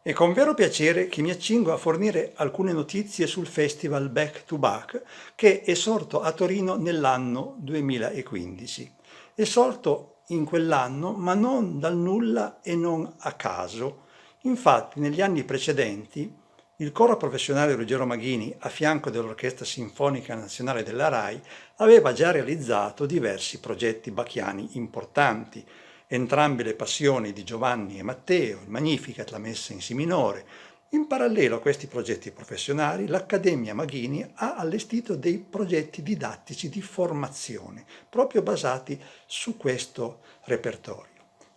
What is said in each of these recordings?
È con vero piacere che mi accingo a fornire alcune notizie sul festival Back to Back che è sorto a Torino nell'anno 2015. È sorto in quell'anno, ma non dal nulla e non a caso. Infatti, negli anni precedenti, il coro professionale Ruggero Maghini, a fianco dell'Orchestra Sinfonica Nazionale della RAI, aveva già realizzato diversi progetti bacchiani importanti, entrambe le passioni di Giovanni e Matteo, il Magnificat, la Messa in Si minore. In parallelo a questi progetti professionali, l'Accademia Maghini ha allestito dei progetti didattici di formazione, proprio basati su questo repertorio.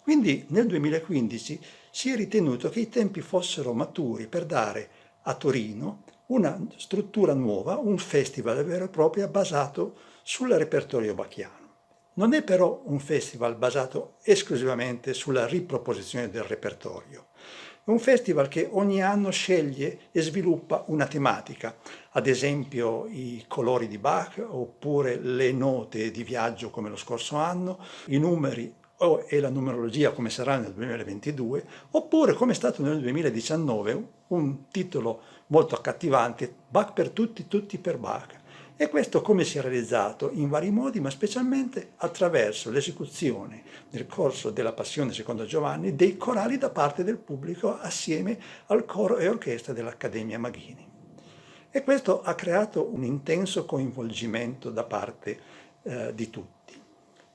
Quindi nel 2015 si è ritenuto che i tempi fossero maturi per dare a Torino una struttura nuova, un festival vero e proprio basato sul repertorio bacchiano. Non è però un festival basato esclusivamente sulla riproposizione del repertorio. È un festival che ogni anno sceglie e sviluppa una tematica, ad esempio i colori di Bach, oppure le note di viaggio come lo scorso anno, i numeri e la numerologia come sarà nel 2022, oppure come è stato nel 2019 un titolo molto accattivante, Bach per tutti, tutti per Bach. E questo come si è realizzato? In vari modi, ma specialmente attraverso l'esecuzione nel corso della Passione secondo Giovanni dei corali da parte del pubblico assieme al coro e orchestra dell'Accademia Maghini. E questo ha creato un intenso coinvolgimento da parte di tutti.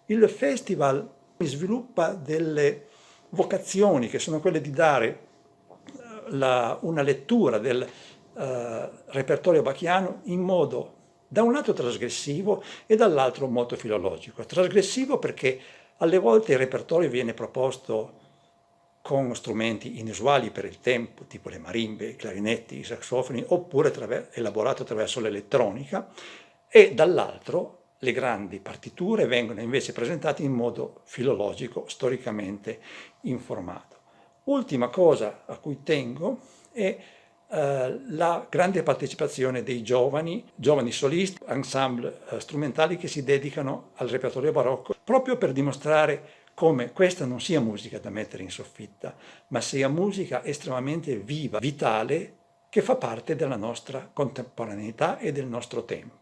Il festival sviluppa delle vocazioni che sono quelle di dare una lettura del repertorio bacchiano in modo da un lato trasgressivo e dall'altro molto filologico. Trasgressivo perché alle volte il repertorio viene proposto con strumenti inusuali per il tempo, tipo le marimbe, i clarinetti, i saxofoni, oppure elaborato attraverso l'elettronica, e dall'altro le grandi partiture vengono invece presentate in modo filologico, storicamente informato. Ultima cosa a cui tengo è la grande partecipazione dei giovani solisti, ensemble strumentali che si dedicano al repertorio barocco, proprio per dimostrare come questa non sia musica da mettere in soffitta, ma sia musica estremamente viva, vitale, che fa parte della nostra contemporaneità e del nostro tempo.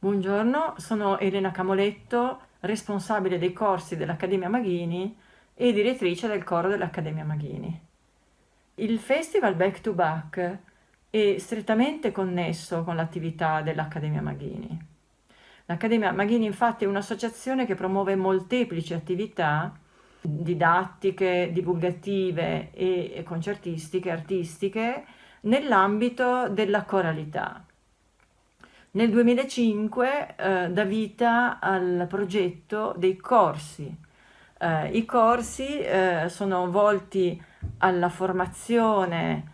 Buongiorno, sono Elena Camoletto, responsabile dei corsi dell'Accademia Maghini e direttrice del coro dell'Accademia Maghini. Il festival Back to Back è strettamente connesso con l'attività dell'Accademia Maghini. L'Accademia Maghini infatti è un'associazione che promuove molteplici attività didattiche, divulgative e concertistiche, artistiche, nell'ambito della coralità. Nel 2005 dà vita al progetto dei corsi. I corsi sono volti alla formazione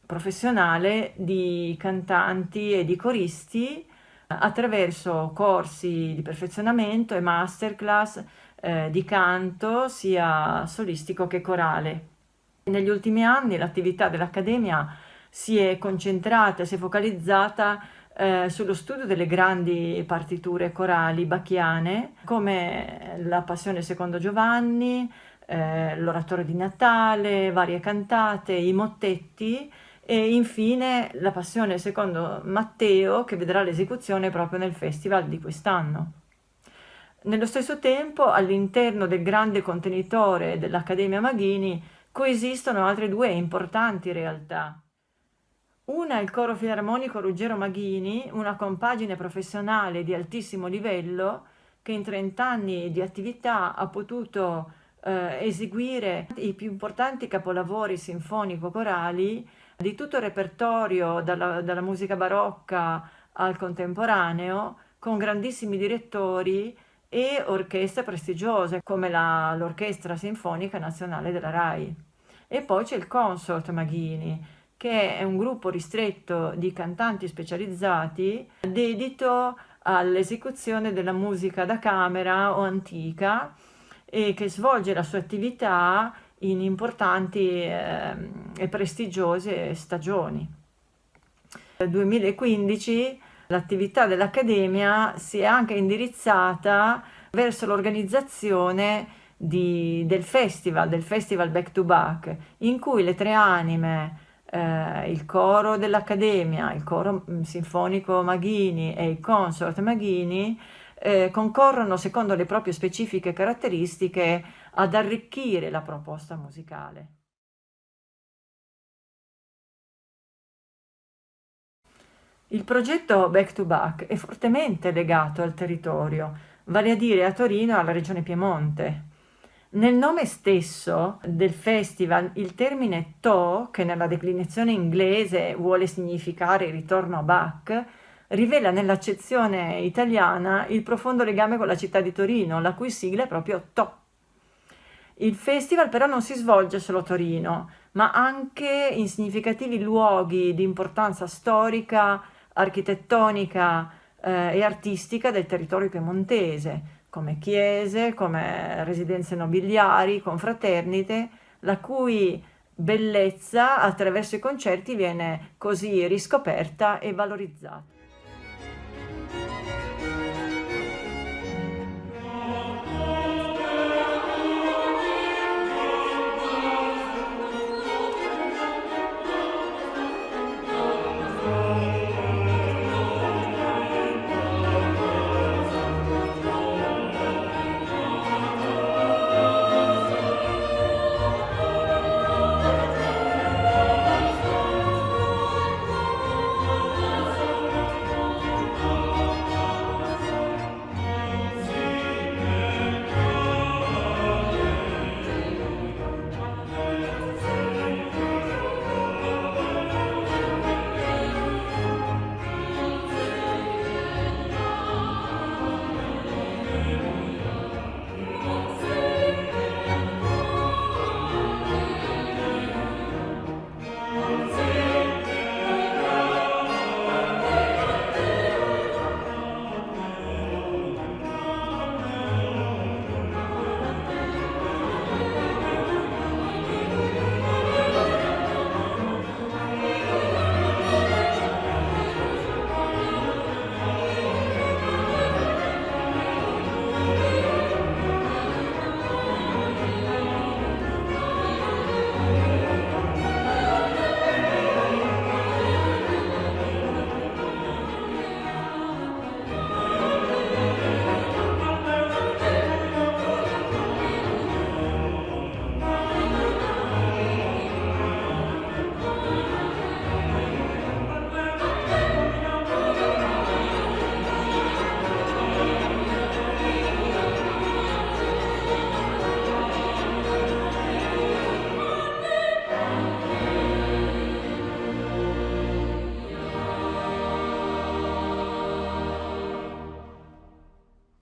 professionale di cantanti e di coristi attraverso corsi di perfezionamento e masterclass di canto sia solistico che corale. Negli ultimi anni l'attività dell'Accademia si è concentrata, si è focalizzata sullo studio delle grandi partiture corali bacchiane, come la Passione secondo Giovanni, l'Oratorio di Natale, varie cantate, i mottetti e infine la Passione secondo Matteo, che vedrà l'esecuzione proprio nel festival di quest'anno. Nello stesso tempo, all'interno del grande contenitore dell'Accademia Maghini coesistono altre due importanti realtà. Una è il Coro Filarmonico Ruggero Maghini, una compagine professionale di altissimo livello che in 30 anni di attività ha potuto eseguire i più importanti capolavori sinfonico-corali di tutto il repertorio, dalla musica barocca al contemporaneo, con grandissimi direttori e orchestre prestigiose come l'Orchestra Sinfonica Nazionale della RAI. E poi c'è il Consort Maghini, che è un gruppo ristretto di cantanti specializzati dedito all'esecuzione della musica da camera o antica e che svolge la sua attività in importanti e prestigiose stagioni. Nel 2015 l'attività dell'Accademia si è anche indirizzata verso l'organizzazione del festival Back to Back, in cui le tre anime, il coro dell'Accademia, il coro sinfonico Maghini e il consort Maghini, concorrono secondo le proprie specifiche caratteristiche ad arricchire la proposta musicale. Il progetto Back to Back è fortemente legato al territorio, vale a dire a Torino e alla regione Piemonte. Nel nome stesso del festival il termine To, che nella declinazione inglese vuole significare il ritorno a Bach, rivela nell'accezione italiana il profondo legame con la città di Torino, la cui sigla è proprio To. Il festival però non si svolge solo a Torino, ma anche in significativi luoghi di importanza storica, architettonica e artistica del territorio piemontese, come chiese, come residenze nobiliari, confraternite, la cui bellezza attraverso i concerti viene così riscoperta e valorizzata.